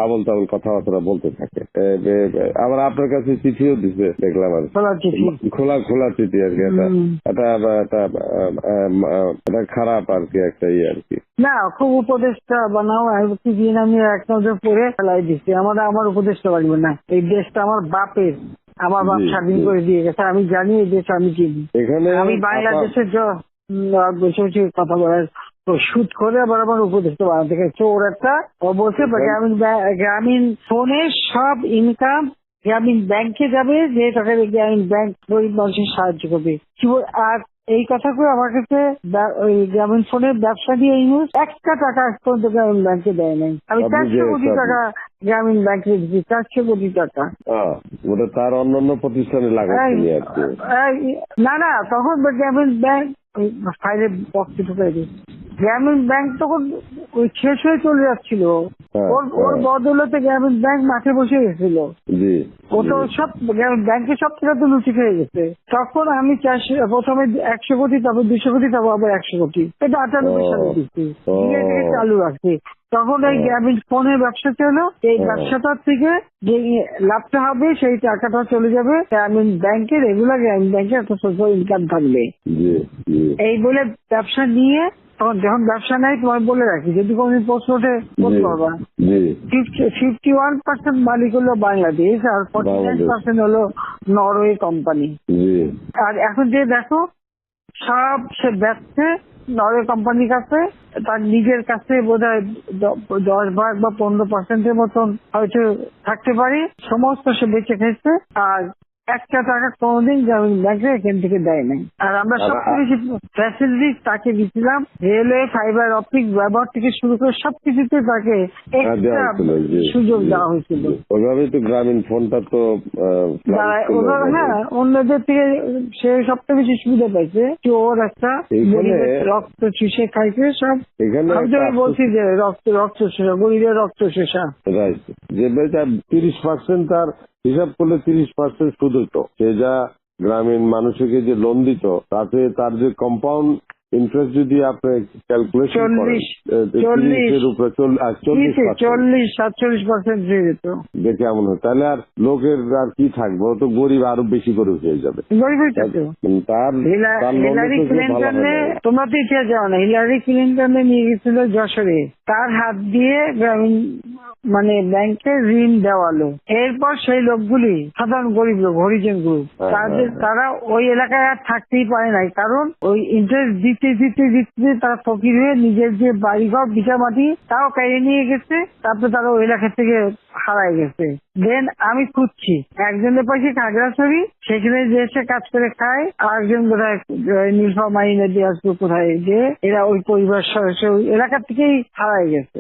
আবল তাবল কথাবার্তা বলতে থাকে। আবার আপনার কাছে চিঠিও দিচ্ছে দেখলাম, আর খোলা খোলা চিঠি আর কি। এটা খারাপ আর কি, একটা ইয়ে আর কি। না, খুব উপদেশটা বানাও দিন আমি এক নজর পড়ে ফেলাই দিচ্ছি। আমার উপদেশটা লাগবে না, এই দেশটা আমার বাপের, আমার বাপ স্বাধীন করে দিয়ে গেছে। আমি জানি এই দেশ আমি চিনি। আমি বাংলাদেশের বসে বসে কথা বলার শুট করে আবার আমার উপদেশটা বানাতে গেছে ওর একটা। ও বলছে গ্রামীণ ফোনে সব ইনকাম গ্রামীণ ব্যাংকে যাবে, যে টাকা গ্রামীণ ব্যাংক গরিব মানুষের সাহায্য করবে। আর এই কথা করে আমার কাছে ওই গ্রামীণ ফোনের ব্যবসা দিয়ে ইউজ একটা টাকা পর্যন্ত গ্রামীণ ব্যাংকে দেয় নাই। আমি 400 কোটি টাকা গ্রামীণ ব্যাংকে দিচ্ছি, 400 কোটি টাকা। ওটা তার অন্যান্য প্রতিষ্ঠানে লাগাচ্ছি আর কি। না, তখন গ্রামীণ ব্যাংক ফাইলে বক্সে ঢুকাই দিই। গ্রামীণ ব্যাংক তখন ওই শেষ হয়ে চলে যাচ্ছিল, ওর বদলতে গ্রামীণ ব্যাংক মাঠে বসে গেছিল। ও তো সব ব্যাংকে সব টাকা তো লুচি খেয়ে গেছে। তখন আমি প্রথমে 100 কোটি, তারপর 200 কোটি, তারপর আবার 100 কোটি, এটা 98 সালে দিচ্ছি, চালু রাখছি। তখন এই গ্রামীণ ফোনের ব্যবসা ছিল, এই ব্যবসাটার থেকে যে লাভটা হবে সেই টাকাটা চলে যাবে গ্রামীণ ব্যাংকে, রেগুলার গ্রামীণ ব্যাংকে একটা সোশ্যাল ইনকাম থাকবে। এই বলে ব্যবসা নিয়ে যখন ব্যবসা নেই, তোমার বলে রাখি, যদি কোনদিন প্রশ্ন ওঠে বলতে পারবা, 51% মালিক হলো বাংলাদেশ আর 49% হলো নরওয়ে কোম্পানি। আর এখন যে দেখো সব সে ব্যবসা নরওয়ে কোম্পানির কাছে, তার নিজের কাছে বোধহয় 10% বা 15% মতন হয়তো থাকতে পারে, সমস্ত সে বেঁচে খেয়েছে। আর একটা টাকা কোনোদিন গ্রামীণ ব্যাংকে এখান থেকে দেয় নাই। আর আমরা সবচেয়ে বেশি ফ্যাসিলিটি তাকে দিচ্ছিলাম, রেলওয়ে, ফাইবার অপটিক ব্যবহার থেকে শুরু করে সবকিছুতে তাকে এক্সট্রা সুযোগ দেওয়া হয়েছিল। ওইভাবেই তো গ্রামীণ ফোনটা তো অন্যদের থেকে সে সবচেয়ে বেশি সুবিধা পাইছে। ওর একটা রক্ত চুষে খাইছে সব। আমি বলছি যে রক্ত শোষা, গরিবের রক্ত শোষা। যে 30% তার হিসাব করলে 30% সুদ হইতো। সে যা গ্রামীণ মানুষকে যে লোন দিত, তাতে তার যে কম্পাউন্ড ইন্টারেস্ট যদি আপনি ক্যালকুলেশন করেন, 40-47% দিয়ে দিত। দেখে এমন হয়, তাহলে আর লোকের আর কি থাকবে, ও তো গরিব আরো বেশি করে হয়ে যাবে। হিলারি ক্লিন্টনে, তোমরা তো ইতিহাস জানো না, হিলারি ক্লিন্টনে নিয়ে গেছিল যশোরে, তার হাত দিয়ে গ্রামীণ ব্যাংকে ঋণ দেওয়ালো। এরপর সেই লোকগুলি সাধারণ গরিব লোক, হরিজন গ্রুপ, তারা ওই এলাকায় আর থাকতেই পারে নাই, কারণ ওই ইন্টারেস্ট দিতে দিতে দিতে তারা ফকির হয়ে নিজের যে বাড়িঘর ভিটা মাটি তাও কেড়ে নিয়ে গেছে। তারপরে তারা ওই এলাকা থেকে হারাই গেছে। দেন আমি খুঁজছি, একজনের পাশে খাগড়াছড়ি, সেখানে যে এসে কাজ করে খায়, আর একজন কোথায় নীলফামারী নদী আসবে কোথায়, যে এরা ওই পরিবার সদস্য ওই এলাকা থেকেই হারাই গেছে।